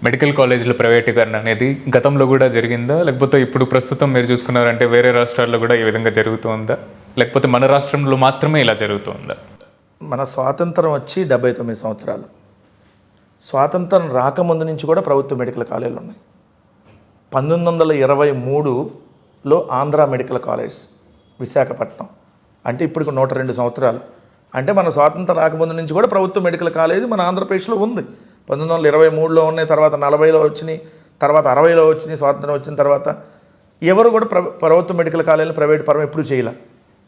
Medical కాలేజీల ప్రైవేటీకరణ అనేది గతంలో కూడా జరిగిందా? లేకపోతే ఇప్పుడు ప్రస్తుతం మీరు చూసుకున్నారంటే వేరే రాష్ట్రాల్లో కూడా ఈ విధంగా జరుగుతుందా? లేకపోతే మన రాష్ట్రంలో మాత్రమే ఇలా జరుగుతుందా? మన స్వాతంత్రం వచ్చి 79 సంవత్సరాలు. స్వాతంత్రం రాకముందు నుంచి కూడా ప్రభుత్వ మెడికల్ కాలేజీలు ఉన్నాయి. 1923లో ఆంధ్ర మెడికల్ కాలేజ్ విశాఖపట్నం, అంటే ఇప్పటికి 102 సంవత్సరాలు. అంటే మన స్వాతంత్రం రాకముందు నుంచి కూడా ప్రభుత్వ మెడికల్ కాలేజీ మన ఆంధ్రప్రదేశ్లో ఉంది. 1923లో ఉన్నాయి, తర్వాత 40లో వచ్చినాయి, తర్వాత 60లో వచ్చినాయి. స్వాతంత్రం వచ్చిన తర్వాత ఎవరు కూడా ప్రభుత్వ మెడికల్ కాలేజీని ప్రైవేట్ పరం ఎప్పుడూ చేయలే.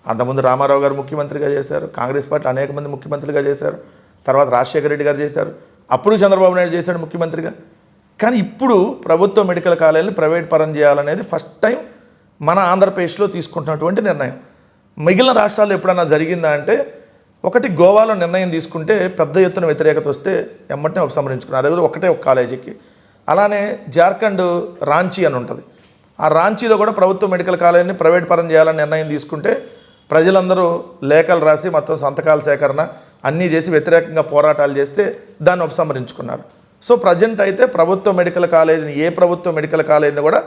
అంతకుముందు రామారావు గారు ముఖ్యమంత్రిగా చేశారు, కాంగ్రెస్ పార్టీ అనేక మంది ముఖ్యమంత్రిగా చేశారు, తర్వాత రాజశేఖర రెడ్డి గారు చేశారు, అప్పుడు చంద్రబాబు నాయుడు చేశాడు ముఖ్యమంత్రిగా. కానీ ఇప్పుడు ప్రభుత్వ మెడికల్ కాలేజీని ప్రైవేట్ పరం చేయాలనేది ఫస్ట్ టైం మన ఆంధ్రప్రదేశ్లో తీసుకుంటున్నటువంటి నిర్ణయం. మిగిలిన రాష్ట్రాల్లో ఎప్పుడన్నా జరిగిందా అంటే, ఒకటి గోవాలో నిర్ణయం తీసుకుంటే పెద్ద ఎత్తున వ్యతిరేకత వస్తే ఎమ్మటనే ఉపసంహరించుకున్నారు, అదే ఒకటే ఒక కాలేజీకి. అలానే జార్ఖండ్ రాంచీ అని ఉంటుంది, ఆ రాంచీలో కూడా ప్రభుత్వ మెడికల్ కాలేజీని ప్రైవేట్ పరం చేయాలని నిర్ణయం తీసుకుంటే ప్రజలందరూ లేఖలు రాసి మొత్తం సంతకాల సేకరణ అన్నీ చేసి వ్యతిరేకంగా పోరాటాలు చేస్తే దాన్ని ఉపసంహరించుకున్నారు. సో ప్రజెంట్ అయితే ప్రభుత్వ మెడికల్ కాలేజీని, ఏ ప్రభుత్వ మెడికల్ కాలేజీని కూడా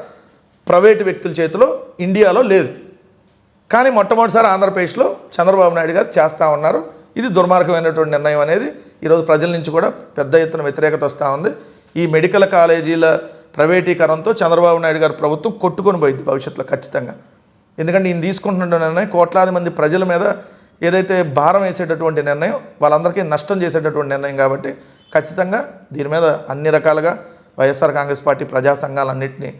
ప్రైవేటు వ్యక్తుల చేతిలో ఇండియాలో లేదు. కానీ మొట్టమొదటిసారి ఆంధ్రప్రదేశ్లో చంద్రబాబు నాయుడు గారు చేస్తూ ఉన్నారు. ఇది దుర్మార్గమైనటువంటి నిర్ణయం అనేది ఈరోజు ప్రజల నుంచి కూడా పెద్ద ఎత్తున వ్యతిరేకత వస్తూ ఉంది. ఈ మెడికల్ కాలేజీల ప్రైవేటీకరణతో చంద్రబాబు నాయుడు గారు ప్రభుత్వం కొట్టుకొని పోయింది భవిష్యత్తులో ఖచ్చితంగా. ఎందుకంటే ఈయన తీసుకుంటున్న నిర్ణయం కోట్లాది మంది ప్రజల మీద ఏదైతే భారం వేసేటటువంటి నిర్ణయం, వాళ్ళందరికీ నష్టం చేసేటటువంటి నిర్ణయం. కాబట్టి ఖచ్చితంగా దీని మీద అన్ని రకాలుగా వైఎస్ఆర్ కాంగ్రెస్ పార్టీ ప్రజా సంఘాలన్నింటినీ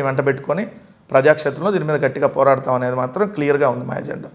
వెంటబెట్టుకొని ప్రజాక్షేత్రంలో దీని మీద గట్టిగా పోరాడతాం అనేది మాత్రం క్లియర్గా ఉంది మా ఎజెండా.